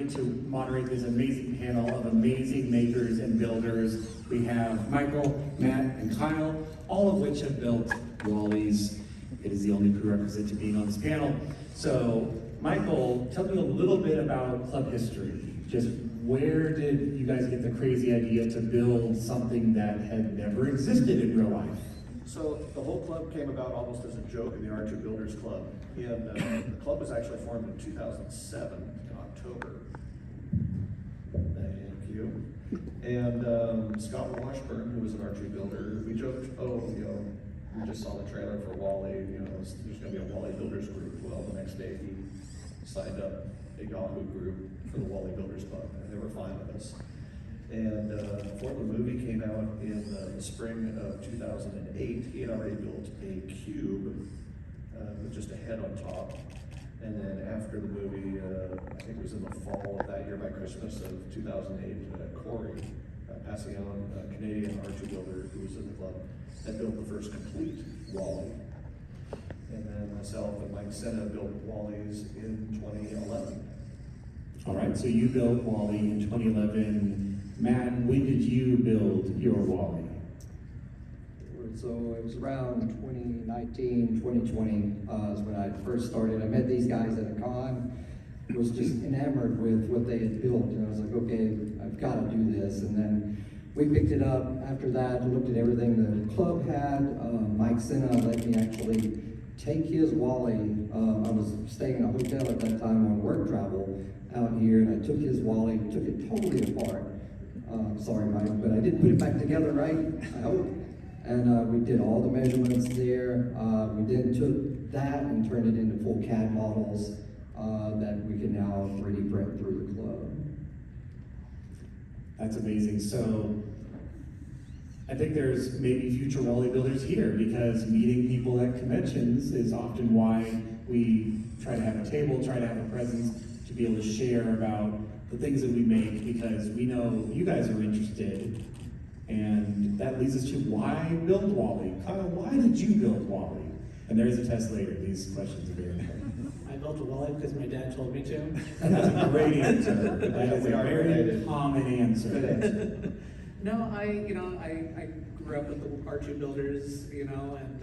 get to moderate this amazing panel of amazing makers and builders. We have Michael, Matt, and Kyle, all of which have built Wallies. It is the only prerequisite to being on this panel. So, Michael, tell me a little bit about club history. Just where did you guys get the crazy idea to build something that had never existed in real life? So the whole club came about almost as a joke in the R2 Builders Club. And the club was actually formed in 2007, in October. Thank you. And Scott Washburn, who was an R2 builder, we joked, we just saw the trailer for Wally, there's gonna be a Wally Builders group. Well, the next day he signed up a Yahoo group for the Wally Builders Club, and they were fine with us. And before the movie came out in the spring of 2008, he had already built a cube with just a head on top. And then after the movie, I think it was in the fall of that year, by Christmas of 2008, Corey Passillon, a Canadian R2 builder who was in the club, had built the first complete Wally. And then myself and Mike Senna built Wallies in 2011. All right, so you built Wally in 2011. Matt, when did you build your Wally? So it was around 2019, 2020 is when I first started. I met these guys at a con, was just enamored with what they had built, and I was like, okay, I've got to do this. And then we picked it up after that, looked at everything the club had. Mike Senna let me actually take his Wally. I was staying in a hotel at that time on work travel out here, and I took his Wally, took it totally apart. Sorry, Mike, but I didn't put it back together right, I hope. And we did all the measurements there. We then took that and turned it into full CAD models that we can now 3D print through the club. That's amazing. So I think there's maybe future Wally builders here, because meeting people at conventions is often why we try to have a table, try to have a presence, to be able to share about the things that we make, because we know you guys are interested. And that leads us to why build Wally? Kyle, why did you build Wally? And there is a test later. These questions are very important. I built a Wally because my dad told me to. That's a great answer. That is a very common answer. No, I grew up with the R2 builders, and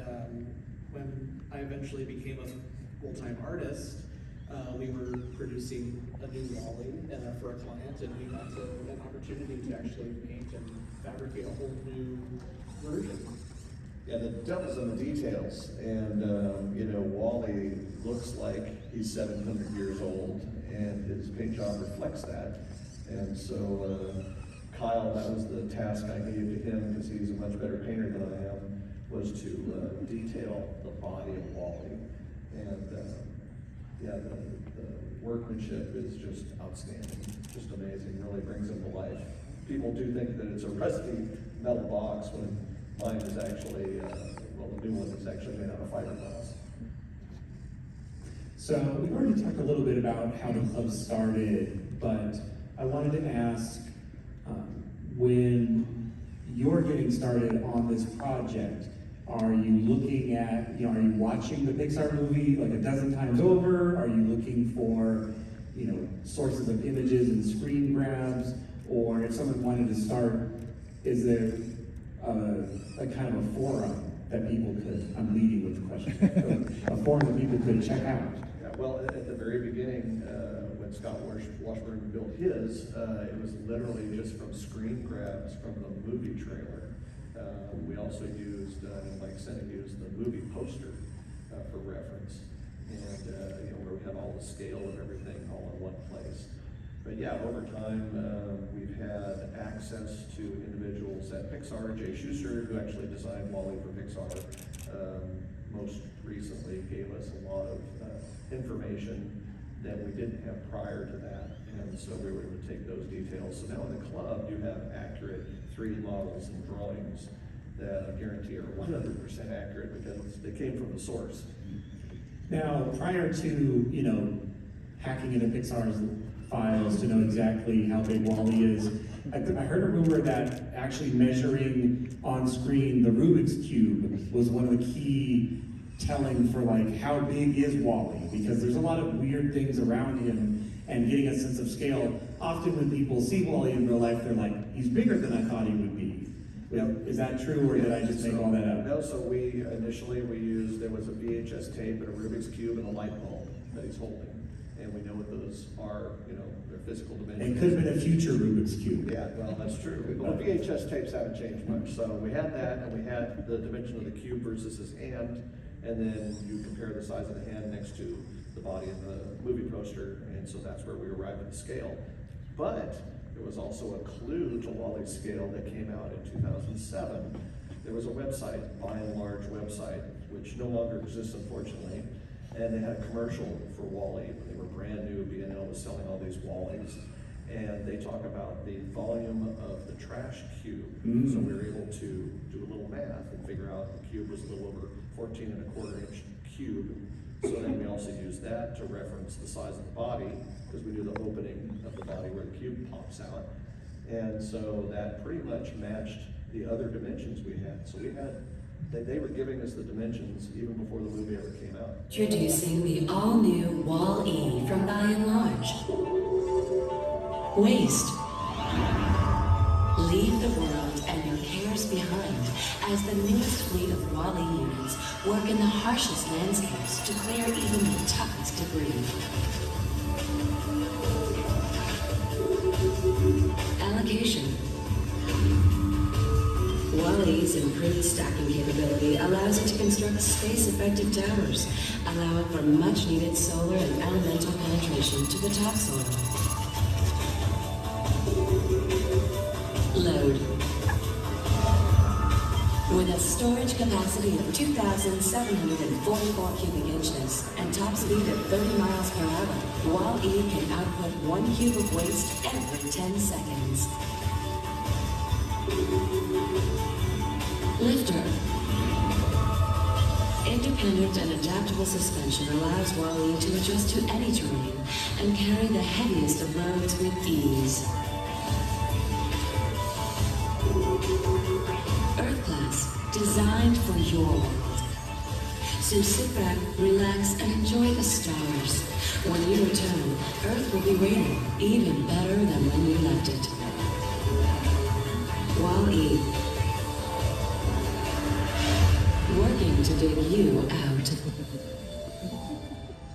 when I eventually became a full-time artist, we were producing a new Wally for a client, and we got an opportunity to actually paint and fabricate a whole new version. Yeah, the devil's in the details, and Wally looks like he's 700 years old, and his paint job reflects that. And so Kyle, that was the task I gave to him, because he's a much better painter than I am, was to detail the body of Wally. And the workmanship is just outstanding, just amazing, really brings him to life. People do think that it's a rusty metal box when mine is actually, the new one is actually made out of fiberglass. So we've already talked a little bit about how the club started, but I wanted to ask, when you're getting started on this project, are you looking at, are you watching the Pixar movie like a dozen times over? Are you looking for, sources of images and screen grabs? Or if someone wanted to start, is there a kind of a forum that people could, I'm leading with the question, a forum that people could check out? Yeah, well, at the very beginning, when Scott Washburn built his, it was literally just from screen grabs from the movie trailer. We also used, Mike Senna used the movie poster for reference, and where we had all the scale of everything all in one place. But yeah, over time, we've had access to individuals at Pixar. Jay Schuster, who actually designed Wally for Pixar, most recently gave us a lot of information that we didn't have prior to that. And so we were able to take those details. So now in the club, you have accurate 3D models and drawings that I guarantee are 100% accurate, because they came from the source. Now, prior to, hacking into Pixar's files to know exactly how big Wally is, I heard a rumor that actually measuring on screen the Rubik's Cube was one of the key telling for how big is Wally, because there's a lot of weird things around him, and getting a sense of scale. Often when people see Wall-E in real life, they're like, he's bigger than I thought he would be. Is that true, or did I just make all that up? No, so we used, there was a VHS tape and a Rubik's Cube and a light bulb that he's holding. And we know what those are, their physical dimensions. It could have been a future Rubik's Cube. Yeah, well, that's true. But the VHS tapes haven't changed much. So we had that, and we had the dimension of the cube versus his hand, and then you compare the size of the hand next to the body in the movie poster, and so that's where we arrived at the scale. But there was also a clue to Wall-E's scale that came out in 2007. There was a website, By and Large website, which no longer exists, unfortunately, and they had a commercial for Wall-E when they were brand new. B&L was selling all these Wall-Es, and they talk about the volume of the trash cube. So we were able to do a little math and figure out the cube was a little over 14.25-inch cube. So then we also used that to reference the size of the body, because we do the opening of the body where the cube pops out. And so that pretty much matched the other dimensions we had. So we had, they were giving us the dimensions even before the movie ever came out. Introducing the all-new Wall-E from By and Large. Waste. Leave the world and your cares behind as the newest fleet of Wall-E units work in the harshest landscapes to clear even the toughest debris. Allocation. Wall-E's improved stacking capability allows it to construct space-effective towers, allowing for much-needed solar and elemental penetration to the topsoil. Load. With a storage capacity of 2,744 cubic inches and top speed of 30 miles per hour, Wall-E can output 1 cube of waste every 10 seconds. Lifter. Independent and adaptable suspension allows Wall-E to adjust to any terrain and carry the heaviest of loads with ease. Earth Class, designed for your world. So sit back, relax, and enjoy the stars. When you return, Earth will be waiting, even better than when you left it. Wall-E. Working to dig you out.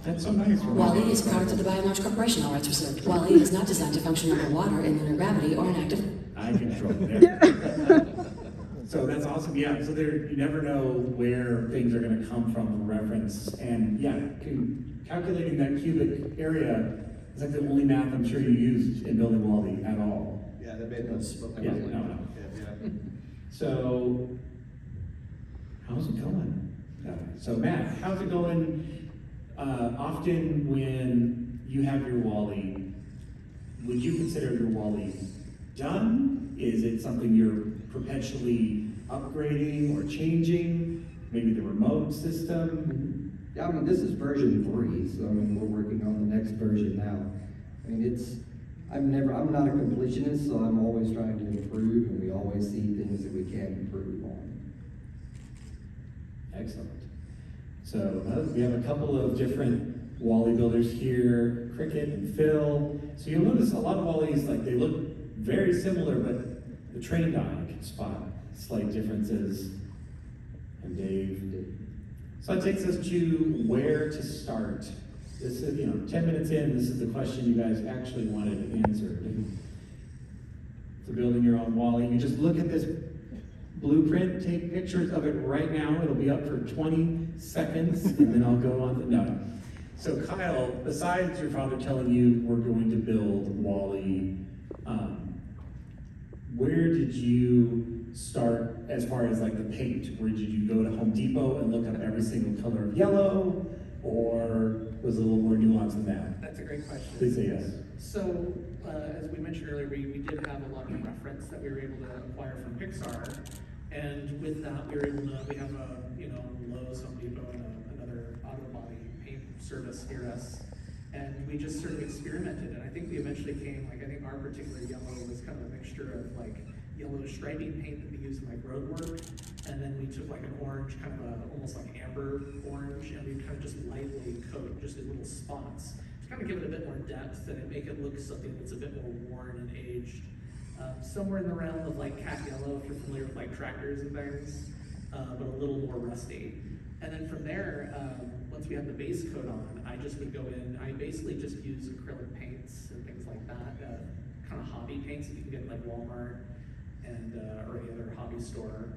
That's so nice. Wall-E is a product of the By and Large Corporation, all rights reserved. Wall-E is not designed to function underwater in lunar gravity or an active... I control there. So that's awesome, yeah, so there, you never know where things are gonna come from reference, and yeah, calculating that cubic area is like the only math I'm sure you used in building Wall-E at all. Yeah, they made us. Yeah, no. Yeah. So, how's it going? So Matt, how's it going? Often when you have your Wall-E, would you consider your Wall-E done? Is it something you're perpetually upgrading or changing? Maybe the remote system? Yeah, I mean, this is version 3, so I mean, we're working on the next version now. I mean, I'm not a completionist, so I'm always trying to improve, and we always see things that we can improve on. Excellent. So we have a couple of different Wall-E builders here, Cricket and Phil. So you'll notice a lot of Wall-Es, like they look very similar, but the trained eye can spot slight differences. And Dave. So that takes us to where to start. This is, 10 minutes in, this is the question you guys actually wanted answered. So building your own Wall-E, you just look at this blueprint, take pictures of it right now. It'll be up for 20 seconds, and then I'll go on. No. So Kyle, besides your father telling you we're going to build Wall-E, where did you start as far as like the paint? Where did you go to Home Depot and look up every single color of yellow, or was it a little more nuanced than that? That's a great question. Please say yes. So, as we mentioned earlier, we did have a lot of reference that we were able to acquire from Pixar, and with that, we were able to, we have a, Lowe's, Home Depot, and another auto body paint service near us, and we just sort of experimented, and I think we eventually came, I think our particular yellow was kind of a mixture of like yellow striping paint that we use in like road work, and then we took like an orange, almost like amber orange, and we kind of just lightly coat just in little spots to kind of give it a bit more depth and make it look something that's a bit more worn and aged. Somewhere in the realm of like cat yellow, if you're familiar with like tractors and things, but a little more rusty. And then from there, once we have the base coat on, I just would go in, I basically just use acrylic paints and things like that, kind of hobby paints that you can get at like Walmart and, or any other hobby store.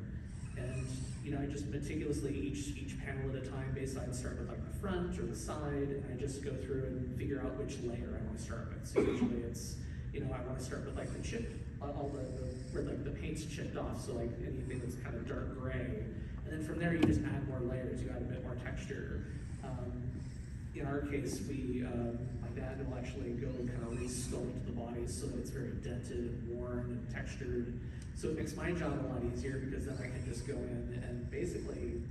And, you know, I just meticulously, each panel at a time, basically I'd start with like the front or the side, and I just go through and figure out which layer I want to start with. So usually it's, you know, I want to start with like the chip, all where like the paint's chipped off, so like anything that's kind of dark gray. And then from there, you just add more layers, you add a bit more texture. In our case, my dad will actually go and kind of re-sculpt the body so that it's very dented and worn and textured. So it makes my job a lot easier because then I can just go in and basically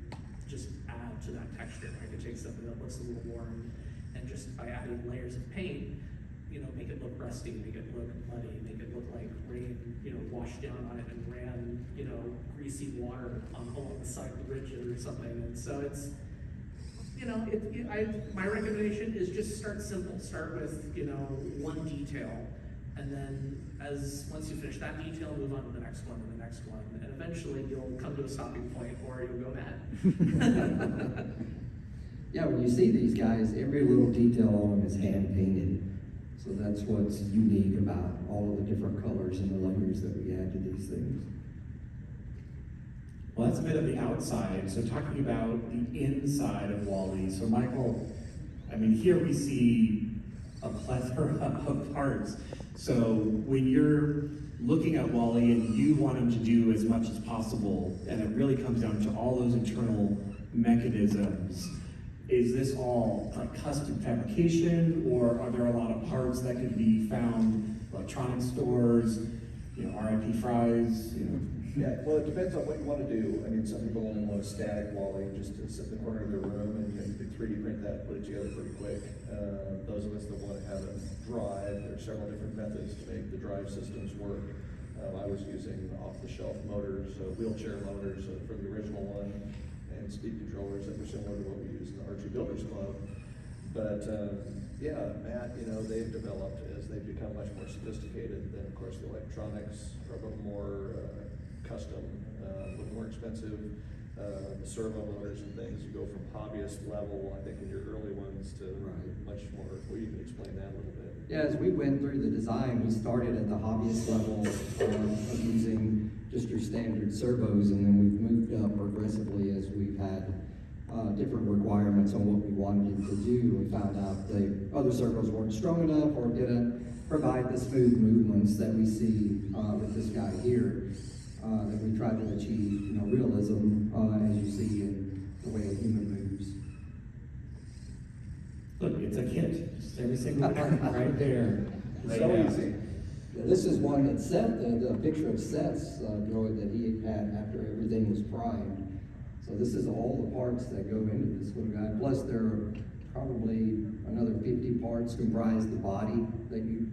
just add to that texture. I can take something that looks a little worn and just by adding layers of paint, you know, make it look rusty, make it look muddy, make it look like rain, you know, washed down on it and ran, you know, greasy water along the side of the ridges or something. And so it's, you know, my recommendation is just start simple. Start with, you know, one detail, and then once you finish that detail, move on to the next one and the next one, and eventually you'll come to a stopping point, or you'll go mad. Yeah, when you see these guys, every little detail on them is hand painted. So that's what's unique about all of the different colors and the layers that we add to these things. Well, that's a bit of the outside. So talking about the inside of Wally. So Michael, I mean, here we see a plethora of parts. So when you're looking at Wally and you want him to do as much as possible, and it really comes down to all those internal mechanisms, is this all like custom fabrication, or are there a lot of parts that could be found electronic stores, you know, RIP Fry's, you know? Yeah, well, it depends on what you want to do. I mean, some people only want a static Wally just to sit in the corner of their room and you can 3D print that, put it together pretty quick. Those of us that want to have it drive, there are several different methods to make the drive systems work. I was using off-the-shelf motors, wheelchair motors for the original one, and speed controllers that were similar to what we use in the Archie Builders Club. But yeah, Matt, you know, they've developed as they've become much more sophisticated. Then of course the electronics are a little more custom, a little more expensive. The servo motors and things, you go from hobbyist level, I think in your early ones, to much more. Well, you can explain that a little bit. Yeah, as we went through the design, we started at the hobbyist level of using just your standard servos, and then we've moved up progressively as we've had different requirements on what we wanted to do. We found out the other servos weren't strong enough or didn't provide the smooth movements that we see with this guy here. That we try to achieve, you know, realism as you see in the way a human moves. Look, it's a kit. Just every single part right there. Right So now. easy. Yeah, this is one that Seth, the picture of Seth's droid that he had after everything was primed. So this is all the parts that go into this little guy. Plus there are probably another 50 parts comprise the body that you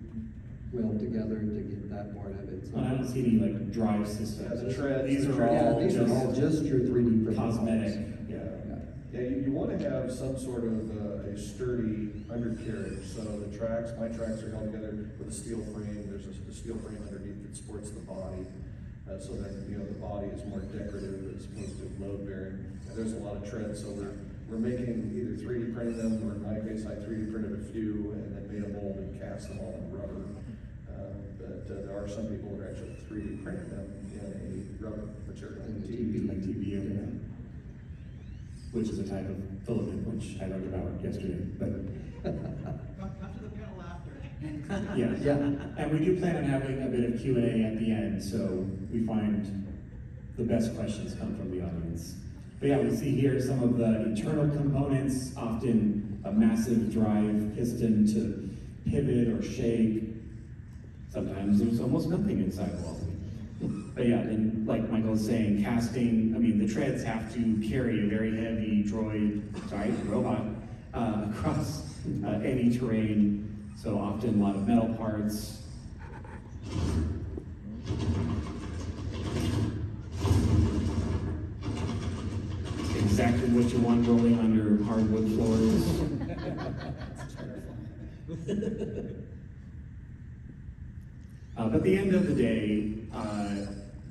weld together to get that part of it. So, And I don't see any like drive systems. Yeah, the treads, These the are treads. all yeah, these are all just your 3D printed cosmetic. parts. Yeah. Yeah, you want to have some sort of a sturdy undercarriage. So the tracks, my tracks are held together with a steel frame. There's a steel frame underneath that supports the body, so that, you know, the body is more decorative as opposed to load bearing. And there's a lot of treads, so we're making either 3D printing them, or in my case, I 3D printed a few and then made a mold and cast them all in rubber. But there are some people that are actually 3D printing them in a rubber material. In the TP. Like TPU, yeah. Which is a type of filament, which I learned about yesterday, but. Come to the panel after. Yeah. Yeah. And we do plan on having a bit of Q&A at the end, so we find the best questions come from the audience. But yeah, we see here some of the internal components, often a massive drive piston to pivot or shake. Sometimes there's almost nothing inside Wally. But yeah, and like Michael was saying, casting, I mean, the treads have to carry a very heavy robot, across any terrain. So often a lot of metal parts. Exactly what you want rolling under hardwood floors. But at the end of the day,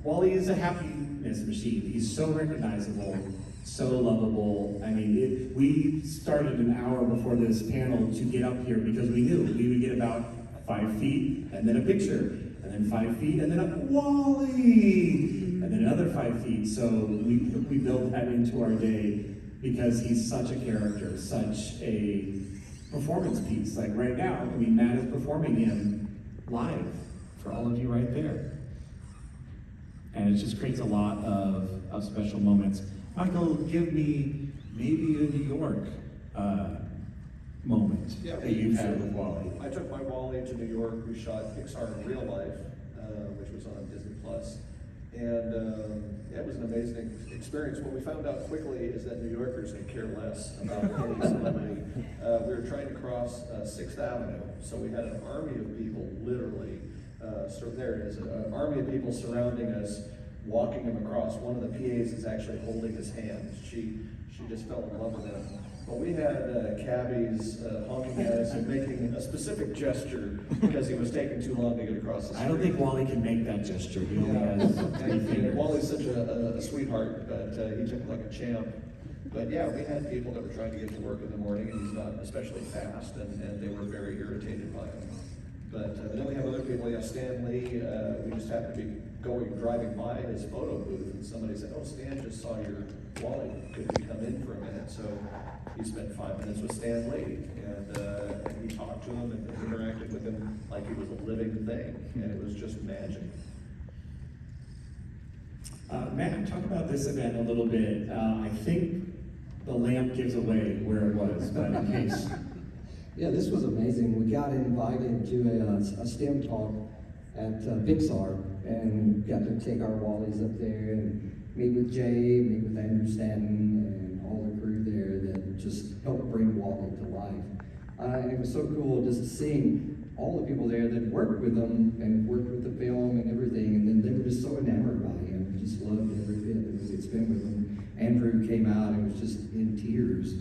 Wally is a happiness machine. He's so recognizable, so lovable. I mean, we started an hour before this panel to get up here because we knew we would get about 5 feet, and then a picture, and then 5 feet, and then a Wally, and then another 5 feet. So we built that into our day because he's such a character, such a performance piece. Like right now, I mean, Matt is performing him live for all of you right there. And it just creates a lot of special moments. Michael, give me maybe a New York moment Yeah, that you've had so with Wally. I took my Wally to New York. We shot Pixar in Real Life, which was on Disney Plus, and yeah, it was an amazing experience. What we found out quickly is that New Yorkers could care less about any celebrity. We were trying to cross 6th Avenue, so we had an army of people, literally. So there it is, an army of people surrounding us, walking him across. One of the PAs is actually holding his hand. She just fell in love with him. But we had cabbies honking at us and making a specific gesture because he was taking too long to get across the street. I don't think Wally can make that gesture. He only has 3 And fingers. Wally's such a sweetheart, but he took it like a champ. But yeah, we had people that were trying to get to work in the morning, and he's not especially fast, and they were very irritated by him. But then we have other people, yeah, Stan Lee, we just happened to be driving by his photo booth, and somebody said, "Oh, Stan just saw your Wally, could we come in for a minute?" So he spent 5 minutes with Stan Lee, and he talked to him and interacted with him like he was a living thing, and it was just magic. Matt, talk about this event a little bit. I think the lamp gives away where it was, but in case. Yeah, this was amazing. We got invited to a STEM talk at Pixar and got to take our Wallies up there and meet with Jay, meet with Andrew Stanton and all the crew there that just helped bring Wally to life. It was so cool just seeing all the people there that worked with him and worked with the film and everything, and then they were just so enamored by him, just loved every bit that we spent with him. Andrew came out and was just in tears,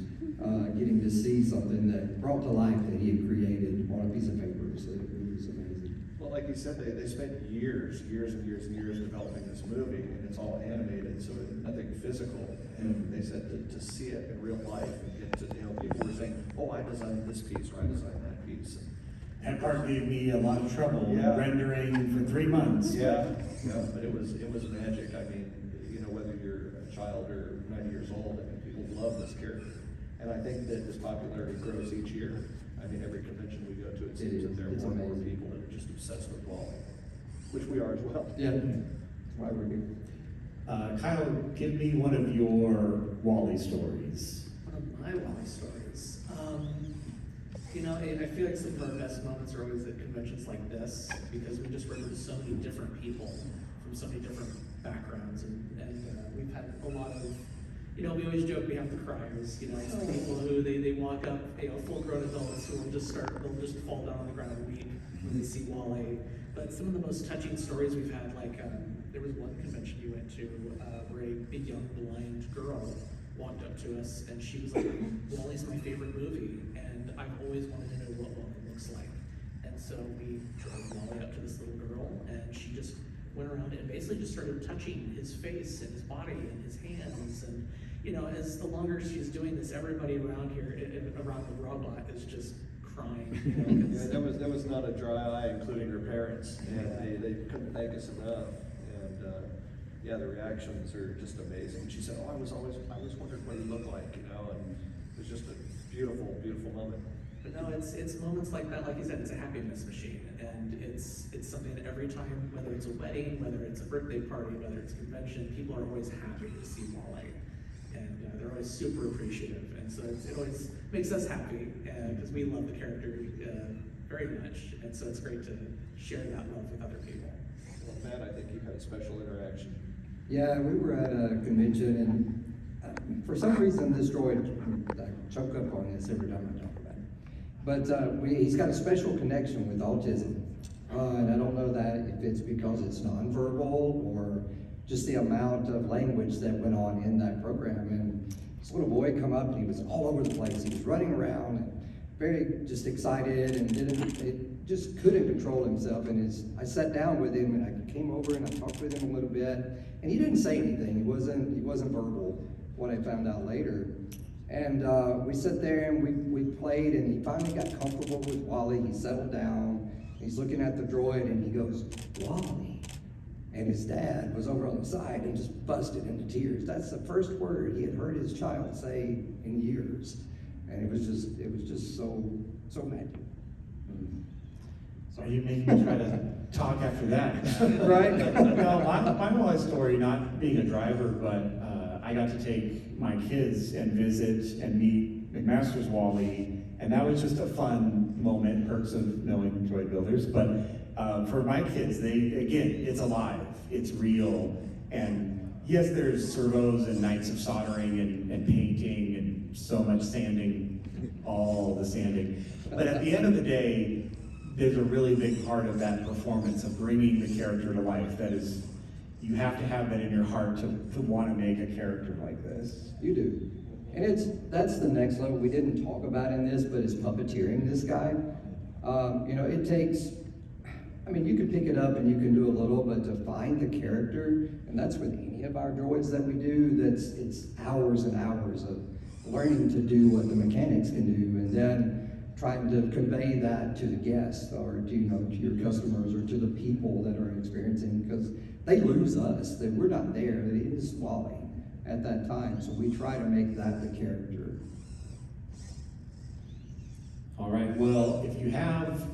getting to see something that brought to life that he had created on a piece of paper. So it was amazing. Well, like you said, they spent years developing this movie, and it's all animated, so nothing physical. And they said to see it in real life and get to, people were saying, "Oh, I designed this piece, or I designed that piece." That part gave me a lot of trouble Yeah. rendering for 3 months. Yeah, but it was magic. I mean, whether you're a child or 90 years old, I mean, people love this character. And I think that this popularity grows each year. I mean, every convention we go to, it seems that there are It's more and more amazing. people that are just obsessed with Wally, which we are as well. Yeah, that's why we're here. Kyle, give me one of your Wally stories. One of my Wally stories. I feel like some of our best moments are always at conventions like this because we just run into so many different people from so many different backgrounds, and we've had a lot of, we always joke we have the criers, some people who they walk up, full-grown adults who they'll just fall down on the ground and weep when they see Wally. But some of the most touching stories we've had, like there was one convention you went to where a big young blind girl walked up to us and she was like, "Wally's my favorite movie, and I've always wanted to know what Wally looks like." And so we drove Wally up to this little girl, and she just went around and basically just started touching his face and his body and his hands. And as the longer she's doing this, everybody around here, around the robot, is just crying. Yeah, there was not a dry eye, including her parents, and they couldn't thank us enough. And yeah, the reactions are just amazing. She said, "Oh, I was wondering what he looked like," and it was just a beautiful, beautiful moment. But no, it's moments like that, like you said, it's a happiness machine, and it's something that every time, whether it's a wedding, whether it's a birthday party, whether it's a convention, people are always happy to see Wally, and they're always super appreciative, and so it always makes us happy because we love the character very much, and so it's great to share that love with other people. Well, Matt, I think you had a special interaction. Yeah, we were at a convention, and for some reason this droid, I choke up on this every time I talk about it. But he's got a special connection with autism, and I don't know that if it's because it's nonverbal or just the amount of language that went on in that program. And this little boy come up and he was all over the place. He was running around and very just excited and it just couldn't control himself. And I sat down with him and I came over and I talked with him a little bit, and he didn't say anything. He wasn't verbal, what I found out later. And we sat there and we played, and he finally got comfortable with Wally. He settled down. He's looking at the droid and he goes, "Wally." And his dad was over on the side and just busted into tears. That's the first word he had heard his child say in years. And it was just so magic. So you make me try to talk after that. Right? No, my Wally story, not being a driver, but I got to take my kids and visit and meet McMaster's Wally, and that was just a fun moment, perks of knowing droid builders. But for my kids, it's alive, it's real, and yes, there's servos and nights of soldering and painting and so much sanding, all the sanding. But at the end of the day, there's a really big part of that performance of bringing the character to life. That is, you have to have that in your heart to want to make a character like this. You do. And that's the next level we didn't talk about in this, but it's puppeteering this guy. It takes, you can pick it up and you can do a little, but to find the character, and that's with any of our droids that we do, it's hours and hours of learning to do what the mechanics can do, and then trying to convey that to the guests or to your customers or to the people that are experiencing, because they lose us, that we're not there, it is Wally at that time, so we try to make that the character. All right, well, if you have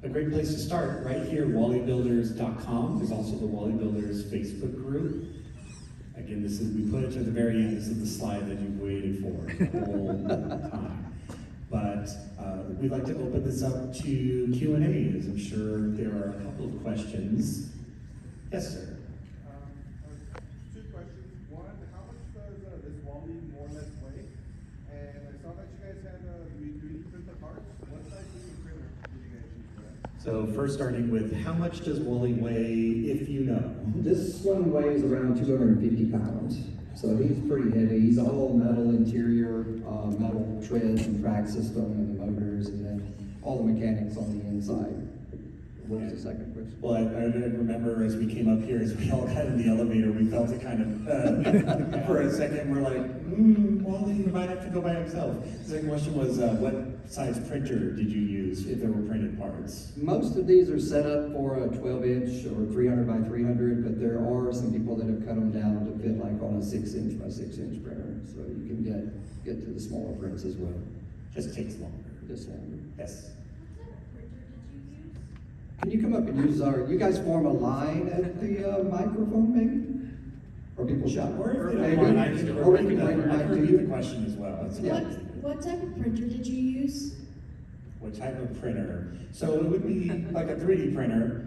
a great place to start, right here, wallybuilders.com. There's also the Wally Builders Facebook group. Again, we put it to the very end. This is the slide that you've waited for the whole time. But we'd like to open this up to Q&As. I'm sure there are a couple of questions. Yes, sir. Two questions. One, how much does this Wally more or less weigh? And I saw that you guys had 3D printed parts. What size 3D printer did you guys use for that? So first starting with, how much does Wally weigh, if you know? This one weighs around 250 pounds, so he's pretty heavy. He's all metal interior, metal treads and track system and the motors, and then all the mechanics on the inside. What was the second question? Well, I remember as we came up here, as we all got in the elevator, we felt it kind of, for a second, we're like, Wally might have to go by himself. The second question was, what size printer did you use if there were printed parts? Most of these are set up for a 12-inch or 300 by 300, but there are some people that have cut them down to fit like on a 6-inch by 6-inch printer, so you can get to the smaller prints as well. Just takes longer. Just longer. Yes. Can you come up and use you guys form a line at the microphone maybe? Or people shout? Or if they Maybe. don't mind, I can Or we can repeat bring the, the I mic can to repeat the you. question as well. That's Yeah. What type of printer did you use? What type of printer? So it would be like a 3D printer.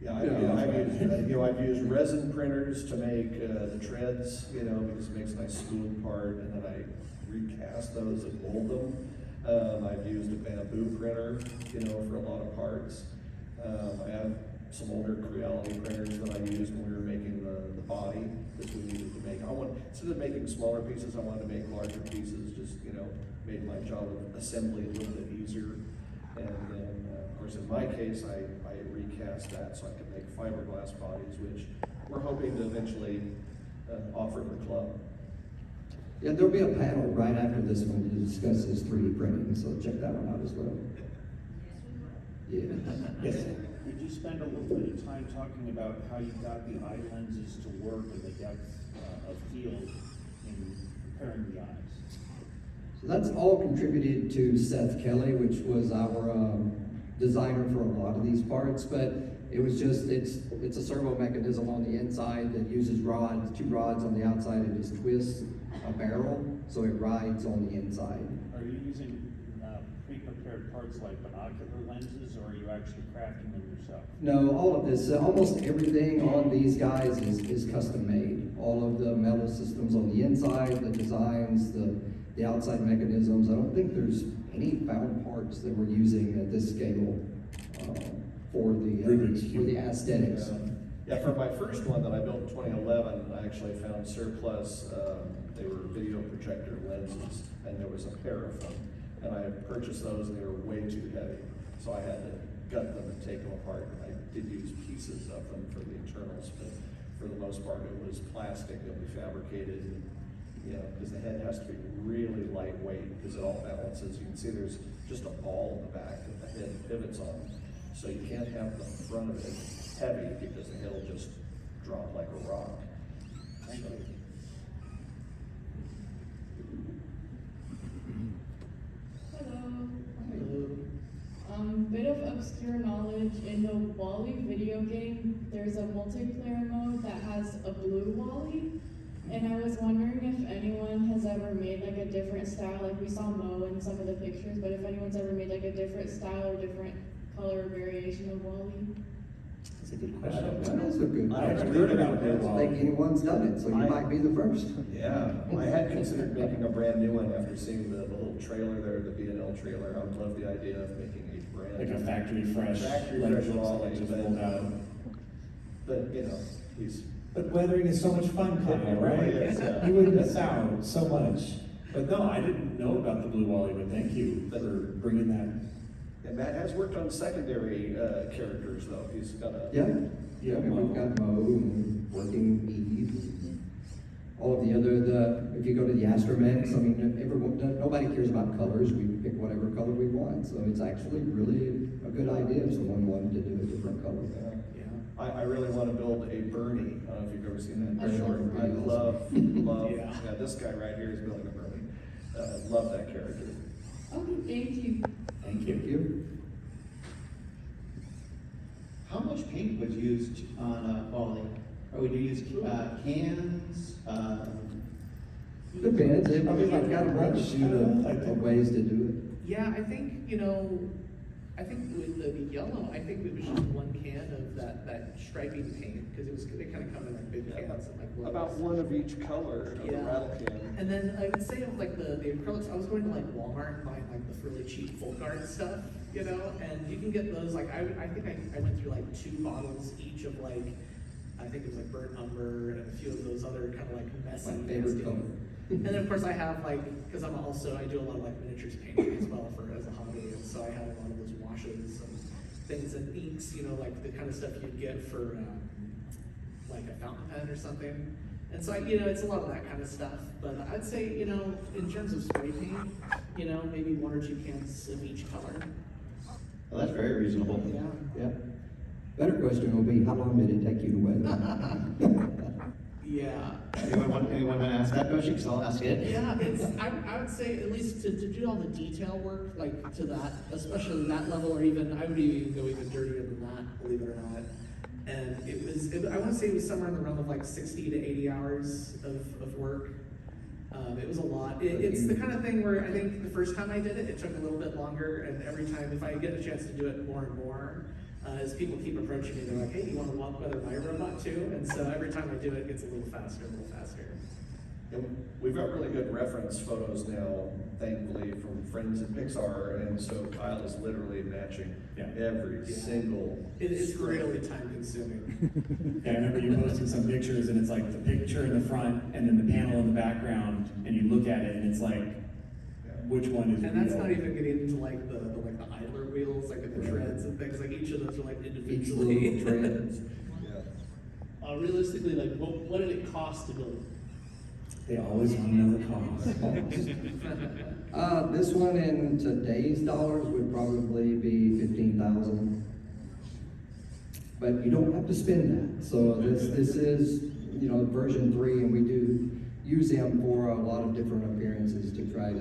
Yeah, I've used resin printers to make the treads, because it makes a nice smooth part, and then I recast those and mold them. I've used a bamboo printer, for a lot of parts. I have some older Creality printers that I used when we were making the body, because we needed to make, instead of making smaller pieces, I wanted to make larger pieces, just, made my job of assembly a little bit easier. And then, of course, in my case, I recast that so I could make fiberglass bodies, which we're hoping to eventually offer to the club. Yeah, there'll be a panel right after this one to discuss his 3D printing, so check that one out as well. Yeah. Yes. Would you spend a little bit of time talking about how you got the eye lenses to work and the depth of field in preparing the eyes? So that's all contributed to Seth Kelly, which was our designer for a lot of these parts, but it was just, it's a servo mechanism on the inside that uses two rods on the outside and just twists a barrel, so it rides on the inside. Are you using pre-prepared parts like binocular lenses, or are you actually crafting them yourself? No, all of this, almost everything on these guys is custom made. All of the metal systems on the inside, the designs, the outside mechanisms. I don't think there's any found parts that we're using at this scale for the aesthetics. Yeah, for my first one that I built in 2011, I actually found surplus, they were video projector lenses, and there was a pair of them. And I purchased those and they were way too heavy, so I had to gut them and take them apart. I did use pieces of them for the internals, but for the most part, it was plastic that we fabricated. And, you know, because the head has to be really lightweight because it all balances. You can see there's just a ball in the back that the head pivots on. So you can't have the front of it heavy because the head will just drop like a rock. Thank you. Hello. Bit of obscure knowledge. In the Wall-E video game, there's a multiplayer mode that has a blue Wall-E. And I was wondering if anyone has ever made like a different style, like we saw Mo in some of the pictures, but if anyone's ever made like a different style or different color variation of Wall-E. That's a good That question. is a good I haven't question. heard I about don't think anyone's done it, so you I- might be the first. Yeah, I had considered making a brand new one after seeing the little trailer there, the B&L trailer. I would love the idea of making a brand. Like a factory fresh, Factory like fresh looks Wall-E, like just but, rolled out. But, you know, he's, But weathering is so much fun, Kyle, It right? really is, yeah. You would miss out so much. But no, I didn't know about the blue Wally, but thank you for bringing that. and Matt has worked on secondary characters though. He's got a. Yeah, yeah, I mean, we've got Mo and working Eve. and All of the other, if you go to the Astromechs, I mean, everyone, nobody cares about colors, we pick whatever color we want, so it's actually really a good idea if someone wanted to do a different color. Yeah. I really want to build a Bernie. I don't know if you've ever seen that. I love short. I Bernie. love, Yeah. yeah, this guy right here is building a Bernie. Love that character. Okay, thank you. Thank Thank you. you. How much paint was used on Wall-E? Or would you use cans? Depends, I mean, I've got a multitude of ways to do it. Yeah, I think, you know, I think with the yellow, I think it was just one can of that striping paint, because they kind of come in like big cans and like. About one of each color of the Yeah. rattle can. And then I would say of like the acrylics, I was going to like Walmart and buying like the really cheap folk art stuff, you know, and you can get those, like, I think I went through like 2 bottles each of like, I think it was like burnt umber and a few of those other kind of like messy. My favorite nasty- color. And then of course I have like, because I do a lot of like miniatures painting as well as a hobby, and so I have a lot of those washes and things and inks, you know, like the kind of stuff you'd get for like a fountain pen or something. And so it's a lot of that kind of stuff. But I'd say, in terms of spray paint, maybe 1 or 2 cans of each color. Well, that's very reasonable. Yeah. Yeah. Better question will be, how long did it take you to weather? Yeah. Anyone want to ask that question? Because I'll ask it. Yeah, I would say at least to do all the detail work, like to that, especially that level, or even, I would even go even dirtier than that, believe it or not. And I want to say it was somewhere in the realm of like 60 to 80 hours of work. It was a lot. It's the kind of thing where I think the first time I did it, it took a little bit longer, and every time, if I get a chance to do it more and more, as people keep approaching me, they're like, hey, you want to walk weather my robot too? And so every time I do it, it gets a little faster. And we've got really good reference photos now, thankfully, from friends at Pixar, and so Kyle is literally matching Yeah. every single. It's really time consuming. Yeah, I remember you posting some pictures and it's like the picture in the front and then the panel in the background, and you look at it and it's like, which one is And that's real? not even getting into like the idler wheels, like the treads and things, like each of those are like Each individually. little trend. Yeah. Realistically, like, what did it cost to build? They always want to know the cost. This one in today's dollars would probably be 15,000. But you don't have to spend that. So this is, version 3, and we do use them for a lot of different appearances to try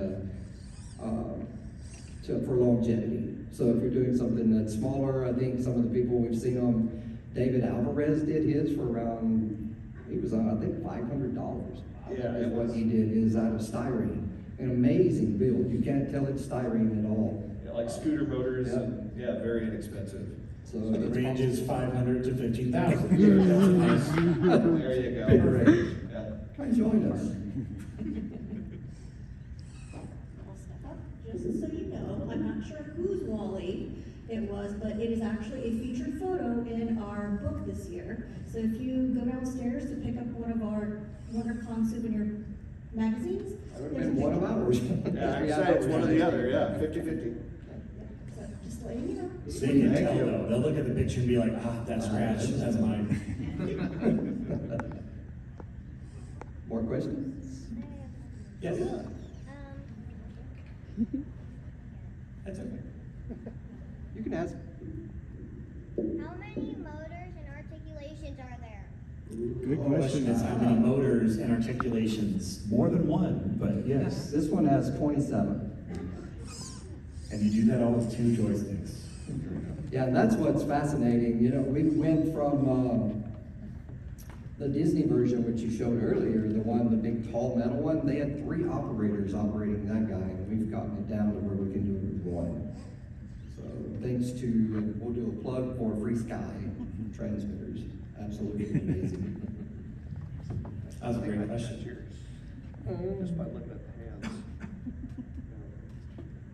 for longevity. So if you're doing something that's smaller, I think some of the people we've seen on, David Alvarez did his for around, he was on, I think, $500. Yeah, Is it what was. he did, is out of styrene. An amazing build. You can't tell it's styrene at all. Yeah, like scooter motors, Yeah. and, yeah, very inexpensive. So So the it's range is possible. 500 to 15,000. That's a nice There you go. big range. Yeah. Come join us. I'll step up, just so you know, I'm not sure whose Wall-E it was, but it is actually a featured photo in our book this year. So if you go downstairs to pick up one of our WonderCon souvenir magazines. That would've There's a been one of picture. ours. Yeah, Three I'd say it's hours. one or the other, yeah, 50-50. So just letting you know. So they can Thank tell you. though, they'll look at the picture and be like, ah, that's scratch, that's mine. More questions? Yes. That's okay. You can ask. How many motors and articulations are there? Good question is how many motors and articulations? More than one, but yes. This one has 27. And you do that all with 2 joysticks. Yeah, and that's what's fascinating. You know, we went from the Disney version, which you showed earlier, the big tall metal one, they had 3 operators operating that guy, and we've gotten it down to where we can do it with 1. So thanks to, we'll do a plug for Free Sky transmitters. Absolutely amazing. That was a I think great that's question. yours. Just by looking at the hands.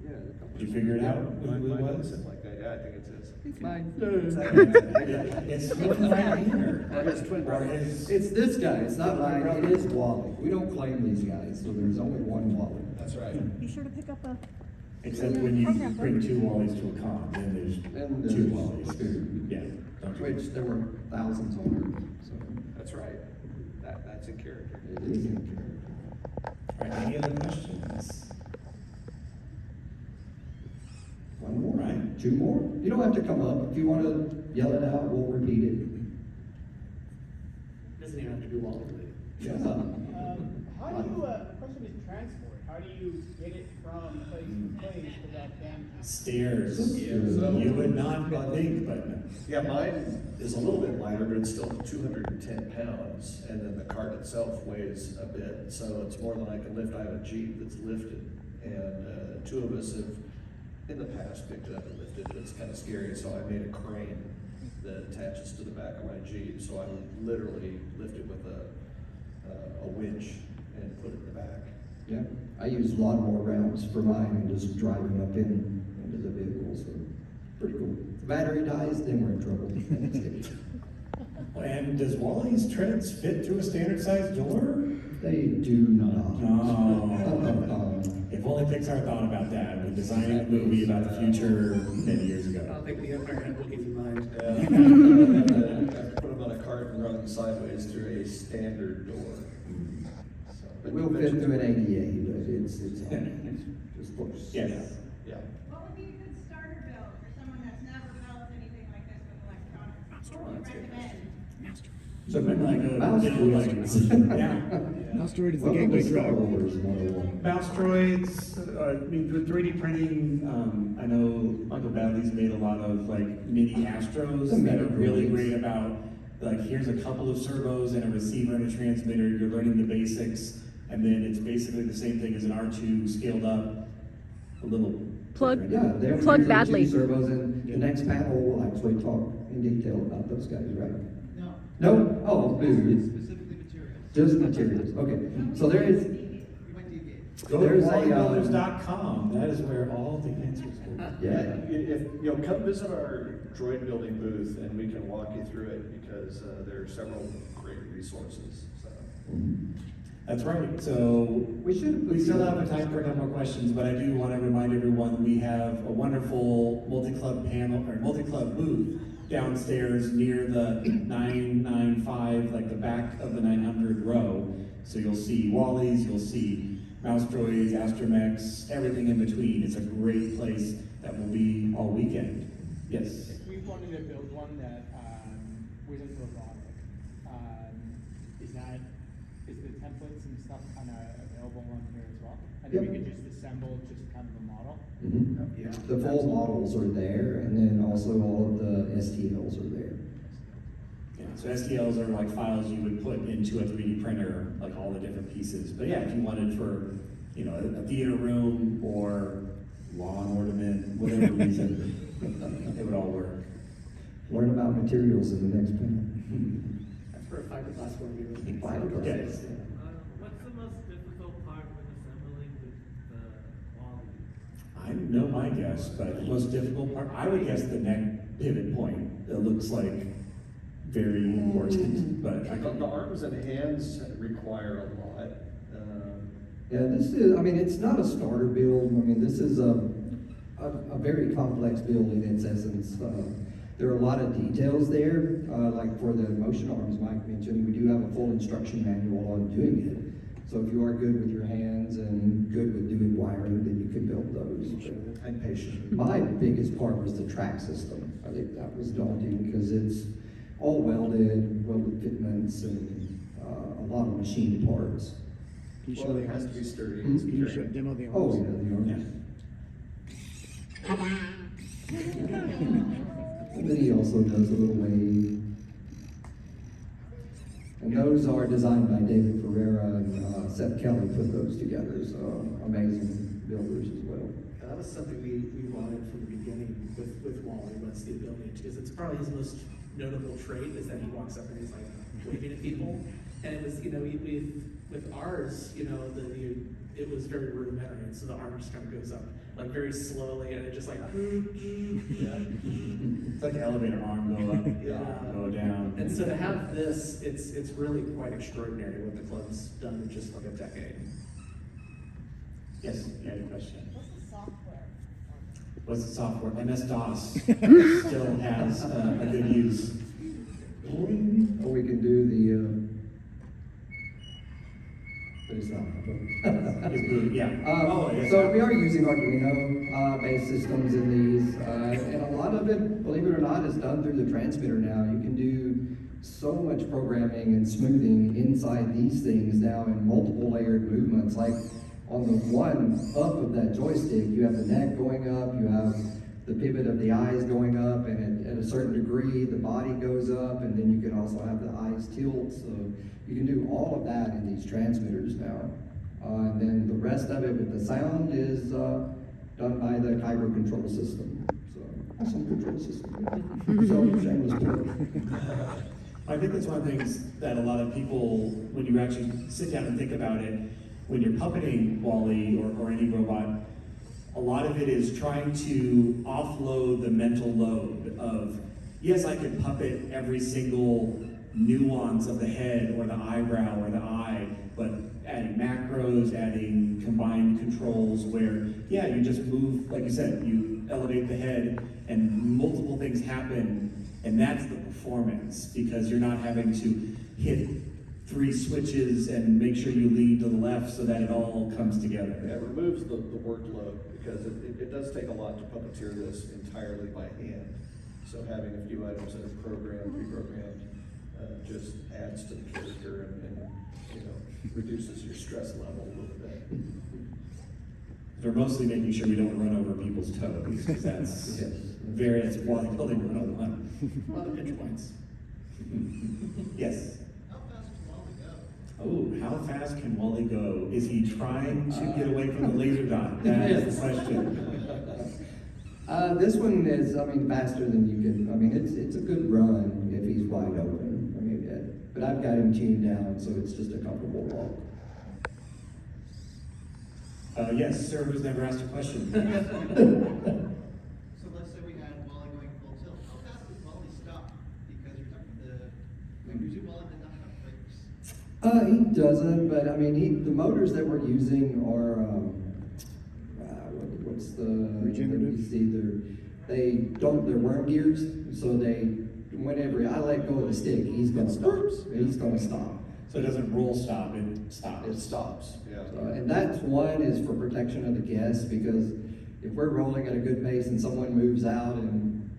Yeah. Did you figure it out? Mine Who it looks was? like that, yeah, I think it's his. Mine. It's right here. Or his twin brother. Or his- It's this guy, it's not mine, it is Wally. We don't claim these guys, so there's only one Wally. That's right. Be sure to pick up a. Except when you bring 2 Wallies to a con, then there's And 2 there's Wallies. two. Yeah. don't you- Which there were thousands on Earth, so That's right. That's in character. it is in character. All right, any other questions? One more, Right. 2 more. You don't have to come up. If you want to yell it out, we'll repeat it. Doesn't even have to be wall related. Yeah. How do you, question is transport, how do you get it from place to place without damage? Stairs. Yeah, so- You would not think, but Yeah, mine is a little bit lighter, but it's still 210 pounds, and then the cart itself weighs a bit, so it's more than I can lift. I have a Jeep that's lifted, and 2 of us have, in the past, picked it up and lifted it. It's kind of scary, so I made a crane that attaches to the back of my Jeep, so I would literally lift it with a winch and put it in the back. Yeah, I use lawnmower rounds for mine and just drive them up into the vehicle, so pretty cool. If the battery dies, then we're in trouble. And does Wally's treads fit through a standard sized door? They do not. No. If only Pixar thought about that when designing a movie about the future many years I ago. don't think the Empire had cookies in mind. I have to put them on a cart and run them sideways through a standard door. So, But we'll fit through an ADA, but it's just close. Yes. Yeah. What would be a good starter build for someone that's never built anything like this with electronics? What would you recommend? So maybe like a, Mouse you know, like, droids. yeah. Mouse droid is the Welcome gateway to Star drug. Wars 101. Mouse droids, I mean, with 3D printing, I know Michael Badley's made a lot of like mini Astros The that are mini really droids. great about, like, here's a couple of servos and a receiver and a transmitter, you're learning the basics, and then it's basically the same thing as an R2 scaled up, a little. Plug- different. Yeah, they're Plug usually badly. 2 servos, and the next panel will actually talk in detail about those guys, right? No. No? Oh, dude. Specifically materials. Just materials, okay. So there is, We went deep. Go to There's a, wallybuilders.com, that is where all the answers are. yeah. If, come visit our droid building booth and we can walk you through it because there are several great resources, so. That's right, so we still have time for a couple more questions, but I do want to remind everyone, we have a wonderful multi-club panel, or multi-club booth downstairs near the 995, like the back of the 900 row. So you'll see Wally's, you'll see Mouse Droids, Astromechs, everything in between. It's a great place that will be all weekend. Yes? If we wanted to build one that, wasn't robotic, is the templates and stuff kind of available on here as well? And then we Yep. could just assemble just kind of a model? Mhm. Yeah. The full models are there, and then also all of the STLs are there. Yeah, so STLs are like files you would put into a 3D printer, like all the different pieces. But yeah, if you wanted for, a theater room or lawn ornament, whatever reason, it would all work. Learn about materials in the next panel. That's for a fiberglass one. Fiberglass. Yes. What's the most difficult part when assembling the Wally? I know my guess, but the most difficult part, I would guess the neck pivot point. It looks like very important, but I The don't arms and hands require a lot, Yeah, this is, I mean, it's not a starter build. I mean, this is a very complex build in its essence. There are a lot of details there, like for the motion arms Mike mentioned, we do have a full instruction manual on doing it. So if you are good with your hands and good with doing wiring, then you can build those. And patient. My biggest part was the track system. I think that was daunting because it's all welded fitments, and a lot of machined parts. Well, it has to be sturdy. Hmm? It's Can you carrying. demo the arms? Oh, yeah, the arms. And then he also does a little wave. And those are designed by David Ferreira and Seth Kelly put those together, so amazing builders as well. That was something we wanted from the beginning with Wally, was the ability to, because it's probably his most notable trait is that he walks up and he's like waving at people. And it was, you know, with ours, you know, it was very rudimentary, and so the arm just kind of goes up like very slowly, and it just like, Yeah. It's like an elevator arm go up, Yeah. go down. And so to have this, it's really quite extraordinary what the club's done in just like a decade. Yes, you had a question. What's the software? What's the software? MS-DOS still has a good use. Or we can do the, but it's not. Yeah. Yes. So we are using Arduino based systems in these, and a lot of it, believe it or not, is done through the transmitter now. You can do so much programming and smoothing inside these things now in multiple layered movements. Like on the one up of that joystick, you have the neck going up, you have the pivot of the eyes going up, and at a certain degree, the body goes up, and then you can also have the eyes tilt. So you can do all of that in these transmitters now. And then the rest of it with the sound is done by the Kyber control system. So awesome control system. So shameless plug. I think that's one of the things that a lot of people, when you actually sit down and think about it, when you're puppeting Wally or any robot, a lot of it is trying to offload the mental load of, yes, I could puppet every single nuance of the head or the eyebrow or the eye, but adding macros, adding combined controls where, yeah, you just move, like you said, you elevate the head and multiple things happen, and that's the performance, because you're not having to hit 3 switches and make sure you lean to the left so that it all comes together. Yeah, it removes the workload, because it does take a lot to puppeteer this entirely by hand. So having a few items that are programmed, pre-programmed, just adds to the character and you know, reduces your stress level a little bit. They're mostly making sure we don't run over people's toes, because that's that's bodybuilding 101. A lot of pinch points. Yes. How fast can Wally go? Oh, how fast can Wally go? Is he trying to get away from the laser dot? That is the question. This one is, I mean, faster than you can, I mean, it's a good run if he's wide open. I mean, but I've got him tuned down, so it's just a comfortable walk. Yes, sir, who's never asked a question? So let's say we had Wally going full tilt. How fast does Wally stop? Because you're talking usually Wally did not have brakes. He doesn't, but I mean, the motors that we're using are, what's the? Regenerative? They're worm gears, so whenever I let go of the stick, he's gonna stop. He's gonna stop. So it doesn't roll stop, it stops. It stops, yeah. And that's one is for protection of the guests, because if we're rolling at a good pace and someone moves out and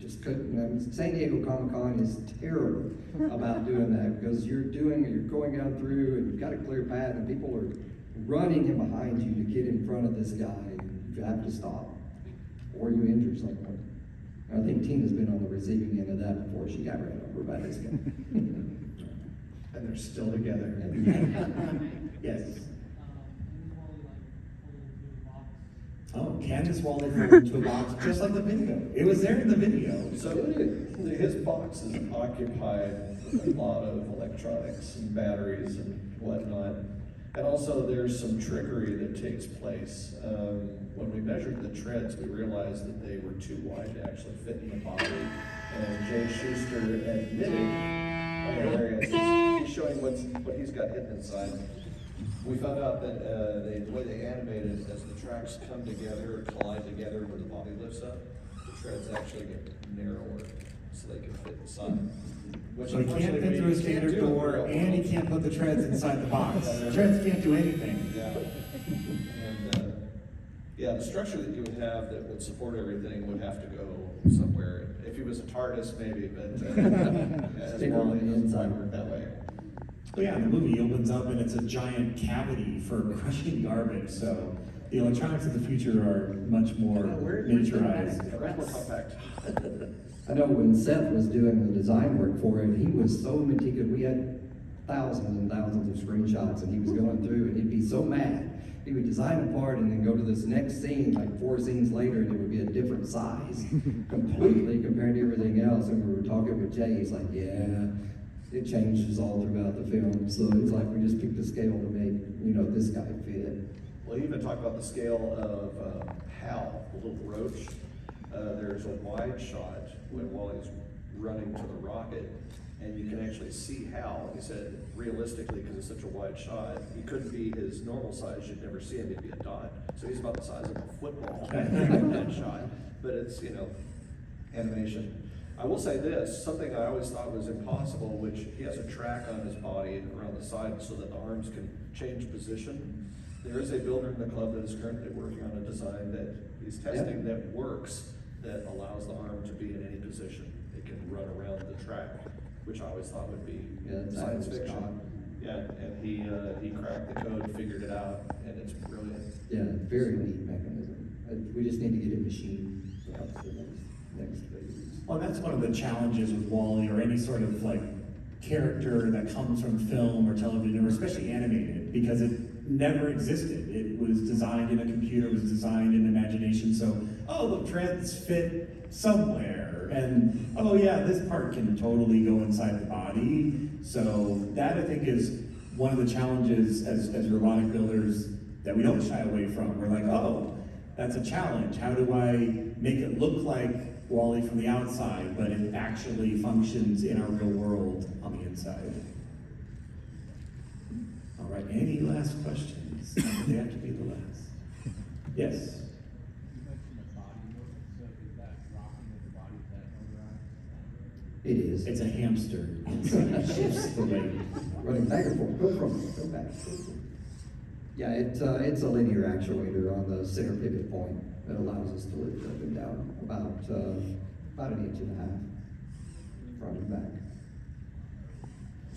just couldn't, San Diego Comic-Con is terrible about doing that, because you're going out through and you've got a clear path and people are running in behind you to get in front of this guy, and you have to stop, or you injure someone. I think Tina's been on the receiving end of that before. She got ran over by this guy. And they're still together. Yes. Oh, can this Wally fold into a box just like the video? It was there in the video. So his box is occupied with a lot of electronics and batteries and whatnot. And also there's some trickery that takes place. When we measured the treads, we realized that they were too wide to actually fit in the body. And Jay Schuster admitted, oh, there he is. He's showing what he's got hidden inside. We found out that, the way they animate it, as the tracks come together or collide together where the body lifts up, the treads actually get narrower, so they can fit inside. Which So he can't unfortunately fit through a you can't standard do in the door, real and he world. can't put the treads inside the box. The treads can't do anything. Yeah. And, yeah, the structure that you would have that would support everything would have to go somewhere. If he was a TARDIS, maybe, but, as Stick well, on it the doesn't inside. quite work that way. But yeah, the movie opens up and it's a giant cavity for crushing garbage, so the electronics of the future are much more Where's the miniaturized. magic? Much more compact. I know when Seth was doing the design work for it, he was so meticulous. We had thousands and thousands of screenshots, and he was going through, and he'd be so mad. He would design a part and then go to this next scene, like 4 scenes later, and it would be a different size, completely compared to everything else. And we were talking with Jay, he's like, yeah, it changes all throughout the film. So it's like we just picked a scale to make, this guy fit. Well, you even talk about the scale of Hal, the little roach. There's a wide shot when Wally's running to the rocket, and you can actually see Hal. He said, realistically, because it's such a wide shot, he couldn't be his normal size. You'd never see him. He'd be a dot. So he's about the size of a football in that shot. But it's, animation. I will say this, something I always thought was impossible, which he has a track on his body around the side so that the arms can change position. There is a builder in the club that is currently working on a design that he's testing that works, that allows the arm to be in any position. It can run around the track, which I always thought would be that's science Adam fiction. Scott. Yeah, and he cracked the code, figured it out, and it's brilliant. Yeah, very neat mechanism. We just need to get it machined. So that's the next phase. Well, that's one of the challenges with Wall-E or any sort of like character that comes from film or television, or especially animated, because it never existed. It was designed in a computer, it was designed in imagination, so, oh, the treads fit somewhere, and, oh yeah, this part can totally go inside the body. So that, I think, is one of the challenges as robotic builders that we don't shy away from. We're like, oh, that's a challenge. How do I make it look like Wall-E from the outside, but it actually functions in our real world on the inside? All right, any last questions? They have to be the last. Yes? You mentioned the body movement, so is that rocking with the body, is that motorized? It is. It's a hamster. It shifts the weight. Running back and forth, go from, go back. Yeah, it's a linear actuator on the center pivot point that allows us to lift up and down about 1.5 inches, front and back.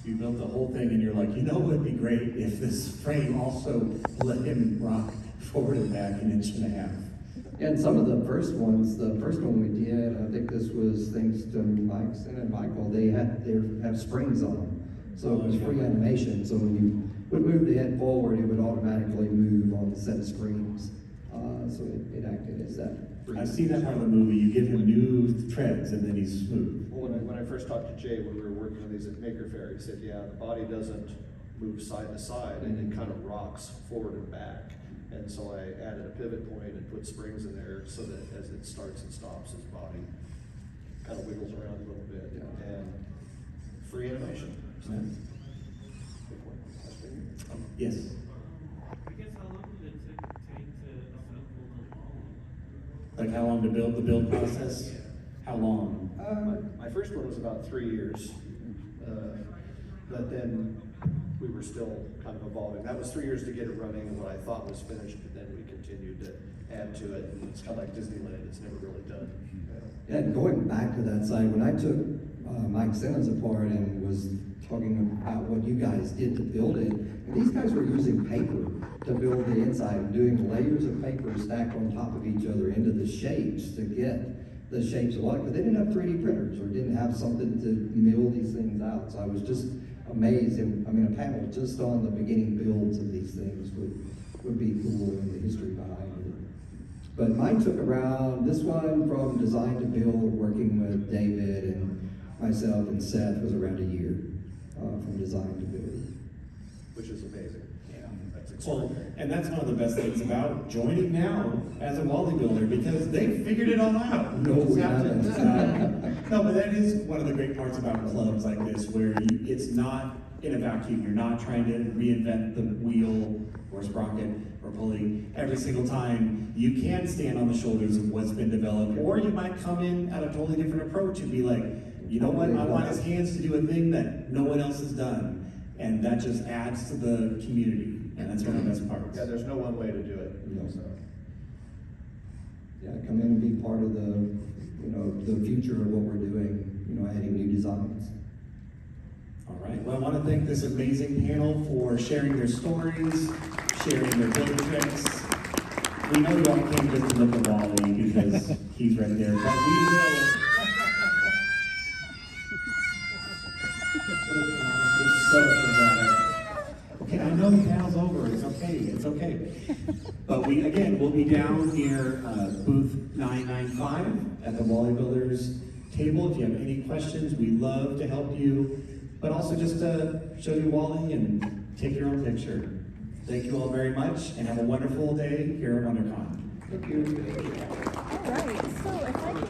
So you built the whole thing and you're like, you know what would be great if this frame also let him rock forward and back 1.5 inches. And some of the first ones, the first one we did, I think this was thanks to Mike and Michael, they have springs on them. So it was free animation, so when you would move the head forward, it would automatically move on the set screens. So it acted as that. I've seen that part of the movie. You give him new treads and then he's smooth. Well, when I first talked to Jay, when we were working on these at Maker Faire, he said, yeah, the body doesn't move side to side, and it kind of rocks forward and back. And so I added a pivot point and put springs in there so that as it starts and stops, his body kind of wiggles around a little bit. And free animation. So. Yes. I guess how long did it take to assemble the wall? Like how long to build the build process? How long? My first one was about 3 years, but then we were still kind of evolving. That was 3 years to get it running, and what I thought was finished, but then we continued to add to it, and it's kind of like Disneyland, it's never really done. And going back to that side, when I took Mike Simmons apart and was talking about what you guys did to build it, and these guys were using paper to build the inside, doing layers of paper stacked on top of each other into the shapes to get the shapes of life, but they didn't have 3D printers or didn't have something to mill these things out. So I was just amazed. And I mean, a panel just on the beginning builds of these things would be cool, and the history behind it. But mine took around, this one from design to build, working with David and myself and Seth, was around a year from design to build. Which is amazing. That's Well, extraordinary. and that's one of the best things about joining now as a Wally builder, because they figured it all out. No, we It's not- haven't. No, but that is one of the great parts about clubs like this, where it's not in a vacuum. You're not trying to reinvent the wheel or sprocket or pulley every single time. You can stand on the shoulders of what's been developed, or you might come in at a totally different approach and be like, you know what, I want his hands to do a thing that no one else has done. And that just adds to the community, and that's one of the best parts. Yeah, there's no one way to do it, No. so. Yeah, come in and be part of the future of what we're doing, adding new designs. All right, well, I want to thank this amazing panel for sharing their stories, sharing their building tricks. We know you all came just to look at Wally because he's right there, but we will. It's so dramatic. Okay, I know the panel's over, it's okay. But we'll be down near booth 995 at the Wally Builders table. If you have any questions, we'd love to help you, but also just to show you Wally and take your own picture. Thank you all very much, and have a wonderful day here at WonderCon. Thank you. All right, so if I could